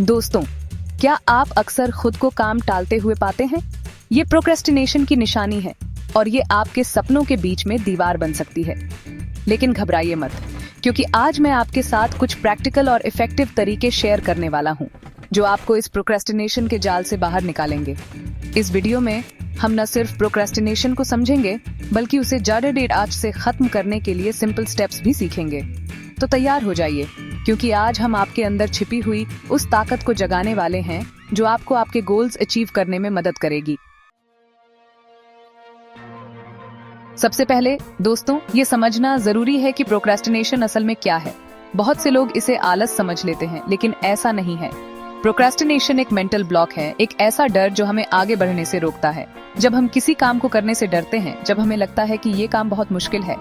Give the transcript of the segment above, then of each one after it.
दोस्तों, क्या आप अक्सर खुद को काम टालते हुए पाते हैं? ये प्रोक्रेस्टिनेशन की निशानी है और ये आपके सपनों के बीच में दीवार बन सकती है। लेकिन घबराइए मत, क्योंकि आज मैं आपके साथ कुछ प्रैक्टिकल और इफेक्टिव तरीके शेयर करने वाला हूँ जो आपको इस प्रोक्रेस्टिनेशन के जाल से बाहर निकालेंगे। इस वीडियो में हम न सिर्फ प्रोक्रेस्टिनेशन को समझेंगे, बल्कि उसे जड़ आज से खत्म करने के लिए सिंपल स्टेप्स भी सीखेंगे। तो तैयार हो जाइए, क्योंकि आज हम आपके अंदर छिपी हुई उस ताकत को जगाने वाले हैं जो आपको आपके गोल्स अचीव करने में मदद करेगी। सबसे पहले दोस्तों, ये समझना जरूरी है कि प्रोक्रेस्टिनेशन असल में क्या है। बहुत से लोग इसे आलस समझ लेते हैं, लेकिन ऐसा नहीं है। प्रोक्रेस्टिनेशन एक मेंटल ब्लॉक है, एक ऐसा डर जो हमें आगे बढ़ने से रोकता है। जब हम किसी काम को करने से डरते हैं, जब हमें लगता है कि ये काम बहुत मुश्किल है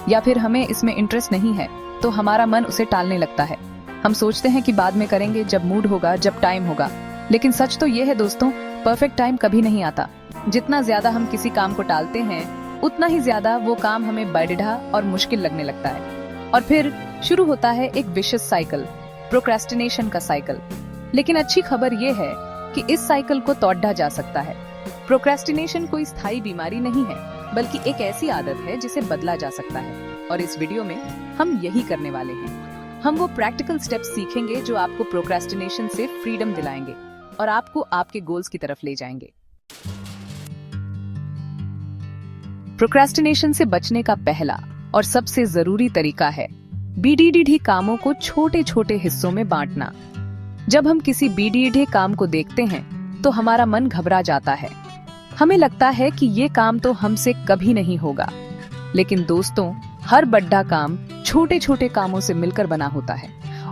या फिर हमें इसमें इंटरेस्ट नहीं है, तो हमारा मन उसे टालने लगता है। हम सोचते हैं कि बाद में करेंगे, जब मूड होगा, जब टाइम होगा। लेकिन सच तो ये है दोस्तों, परफेक्ट टाइम कभी नहीं आता। जितना ज्यादा हम किसी काम को टालते हैं, उतना ही ज्यादा वो काम हमें बड़ढ़ा और मुश्किल लगने लगता है। और फिर शुरू होता है एक विशियस साइकिल, प्रोक्रेस्टिनेशन का साइकिल। लेकिन अच्छी खबर ये है कि इस साइकिल को तोड़ा जा सकता है। प्रोक्रेस्टिनेशन कोई स्थायी बीमारी नहीं है, बल्कि एक ऐसी आदत है जिसे बदला जा सकता है। और इस वीडियो में हम यही करने वाले हैं। हम वो प्रैक्टिकल स्टेप्स सीखेंगे जो आपको प्रोक्रेस्टिनेशन से फ्रीडम दिलाएंगे और आपको आपके गोल्स की तरफ ले जाएंगे। प्रोक्रेस्टिनेशन से बचने का पहला और सबसे जरूरी तरीका है बीडीडी कामों को छोटे छोटे हिस्सों में बांटना। जब हम किसी बीडीडी काम को देखते हैं, तो हमारा मन घबरा जाता है। हमें लगता है कि ये काम तो हमसे कभी नहीं होगा। लेकिन दोस्तों, हर बड़ा काम छोटे छोटे कामों से मिलकर बना होता है,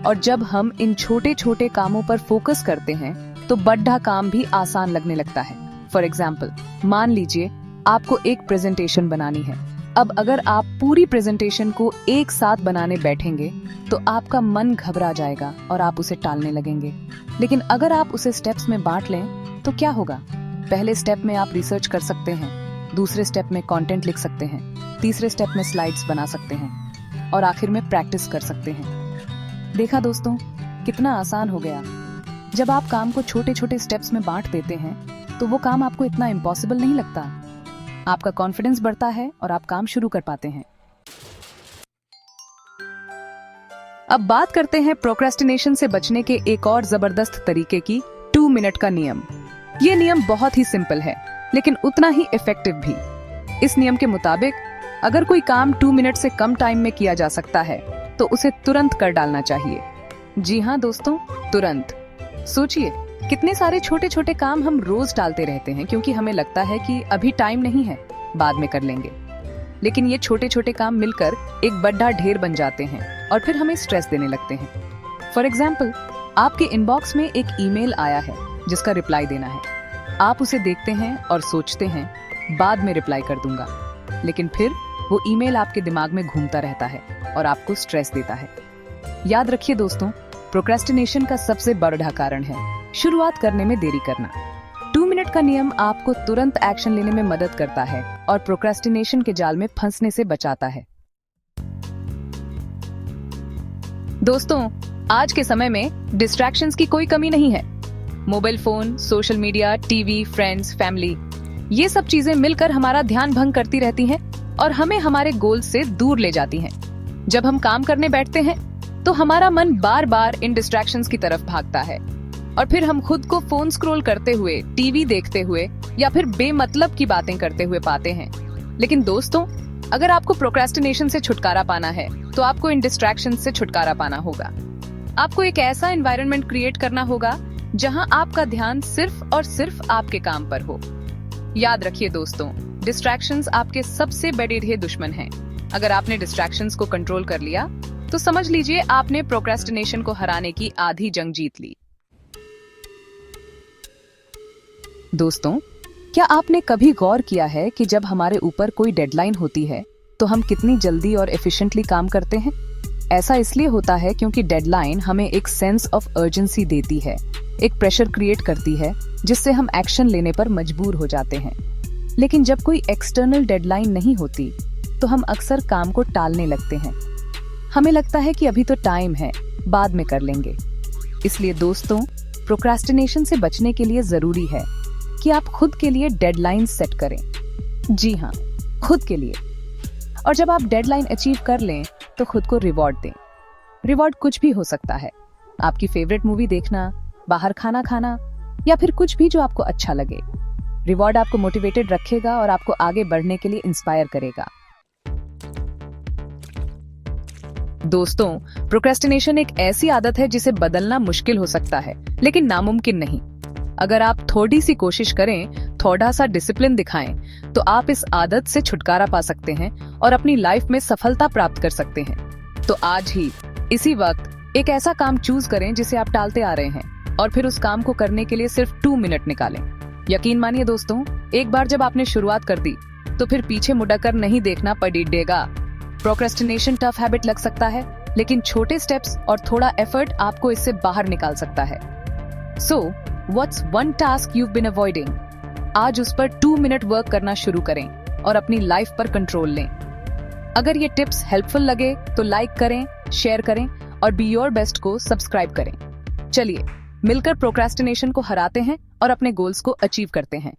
और जब हम इन छोटे छोटे कामों पर फोकस करते हैं, तो बड़ा काम भी आसान लगने लगता है। फॉर एग्जाम्पल, मान लीजिए आपको एक प्रेजेंटेशन बनानी है। अब अगर आप पूरी प्रेजेंटेशन को एक साथ बनाने बैठेंगे, तो आपका मन घबरा जाएगा और आप उसे टालने लगेंगे। लेकिन अगर आप उसे स्टेप्स में बांट लें, तो क्या होगा? पहले स्टेप में आप रिसर्च कर सकते हैं, दूसरे स्टेप में कंटेंट लिख सकते हैं, तीसरे स्टेप में स्लाइड्स बना सकते हैं, और आखिर में प्रैक्टिस कर सकते हैं। देखा दोस्तों, कितना आसान हो गया। जब आप काम को छोटे छोटे स्टेप्स में बांट देते हैं, तो वो काम आपको इतना इम्पॉसिबल नहीं लगता। आपका कॉन्फिडेंस बढ़ता है और आप काम शुरू कर पाते हैं। अब बात करते हैं प्रोक्रेस्टिनेशन से बचने के एक और जबरदस्त तरीके की, 2 मिनट का नियम। ये नियम बहुत ही सिंपल है, लेकिन उतना ही इफेक्टिव भी। इस नियम के मुताबिक अगर कोई काम 2 मिनट से कम टाइम में किया जा सकता है, तो उसे तुरंत कर डालना चाहिए। जी हाँ दोस्तों, तुरंत। सोचिए, कितने सारे छोटे छोटे काम हम रोज टालते रहते हैं, क्योंकि हमें लगता है कि अभी टाइम नहीं है, बाद में कर लेंगे। लेकिन ये छोटे छोटे काम मिलकर एक बड़ा ढेर बन जाते हैं और फिर हमें स्ट्रेस देने लगते हैं। फॉर एग्जाम्पल, आपके इनबॉक्स में एक ईमेल आया है जिसका रिप्लाई देना है। आप उसे देखते हैं और सोचते हैं, बाद में रिप्लाई कर दूंगा। लेकिन फिर वो ईमेल आपके दिमाग में घूमता रहता है और आपको स्ट्रेस देता है। याद रखिए दोस्तों, प्रोक्रेस्टिनेशन का सबसे बड़ा कारण है शुरुआत करने में देरी करना। 2 मिनट का नियम आपको तुरंत एक्शन लेने में मदद करता है और प्रोक्रेस्टिनेशन के जाल में फंसने से बचाता है। दोस्तों, आज के समय में डिस्ट्रैक्शंस की कोई कमी नहीं है। Mobile phone, social media, TV, friends, family, ये सब चीजें मिलकर हमारा ध्यान भंग करती रहती हैं और हमें हमारे गोल से दूर ले जाती हैं। जब हम काम करने बैठते हैं, तो हमारा मन बार बार इन डिस्ट्रैक्शंस की तरफ भागता है और फिर हम खुद को फोन स्क्रॉल करते हुए, टीवी देखते हुए या फिर बेमतलब की बातें करते हुए पाते हैं। लेकिन दोस्तों, अगर आपको प्रोक्रेस्टिनेशन से छुटकारा पाना है, तो आपको इन डिस्ट्रैक्शंस से छुटकारा पाना होगा। आपको एक ऐसा एनवायरनमेंट क्रिएट करना होगा जहां आपका ध्यान सिर्फ और सिर्फ आपके काम पर हो। याद रखिए दोस्तों, डिस्ट्रैक्शंस आपके सबसे बड़े दुश्मन हैं। अगर आपने डिस्ट्रैक्शंस को कंट्रोल कर लिया, तो समझ लीजिए आपने प्रोक्रेस्टिनेशन को हराने की आधी जंग जीत ली। दोस्तों, क्या आपने कभी गौर किया है कि जब हमारे ऊपर कोई डेडलाइन होती है, तो हम कितनी जल्दी और एफिशिएंटली काम करते हैं? ऐसा इसलिए होता है क्योंकि डेडलाइन हमें एक सेंस ऑफ अर्जेंसी देती है, एक प्रेशर क्रिएट करती है, जिससे हम एक्शन लेने पर मजबूर हो जाते हैं। लेकिन जब कोई एक्सटर्नल डेडलाइन नहीं होती, तो हम अक्सर काम को टालने लगते हैं। हमें लगता है कि अभी तो टाइम है, बाद में कर लेंगे। इसलिए दोस्तों, प्रोक्रास्टिनेशन से बचने के लिए जरूरी है कि आप खुद के लिए डेडलाइन सेट करें। जी हाँ, खुद के लिए। और जब आप डेडलाइन अचीव कर लें तो खुद को रिवॉर्ड दें। रिवॉर्ड कुछ भी हो सकता है, आपकी फेवरेट मूवी देखना, बाहर खाना खाना, या फिर कुछ भी जो आपको अच्छा लगे। रिवॉर्ड आपको मोटिवेटेड रखेगा और आपको आगे बढ़ने के लिए इंस्पायर करेगा। दोस्तों, प्रोक्रेस्टिनेशन एक ऐसी आदत है जिसे बदलना मुश्किल हो सकता है, लेकिन नामुमकिन नहीं। अगर आप थोड़ी सी कोशिश करें, थोड़ा सा डिसिप्लिन दिखाएं, तो आप इस आदत से छुटकारा पा सकते हैं और अपनी लाइफ में सफलता प्राप्त कर सकते हैं। तो आज ही इसी वक्त एक ऐसा काम चूज करें जिसे आप टालते आ रहे हैं, और फिर उस काम को करने के लिए सिर्फ 2 मिनट निकालें। यकीन मानिए दोस्तों, एक बार जब आपने शुरुआत कर दी तो फिर पीछे मुड़कर नहीं देखना पड़ेगा। प्रोक्रेस्टिनेशन टफ हैबिट लग सकता है, लेकिन छोटे स्टेप्स और थोड़ा एफर्ट आपको इससे बाहर निकाल सकता है। So what's one task you've been avoiding? आज उस पर 2 मिनट वर्क करना शुरू करें और अपनी लाइफ पर कंट्रोल लें। अगर ये टिप्स हेल्पफुल लगे तो लाइक करें, शेयर करें और बी योर बेस्ट को सब्सक्राइब करें। चलिए मिलकर प्रोक्रेस्टिनेशन को हराते हैं और अपने गोल्स को अचीव करते हैं।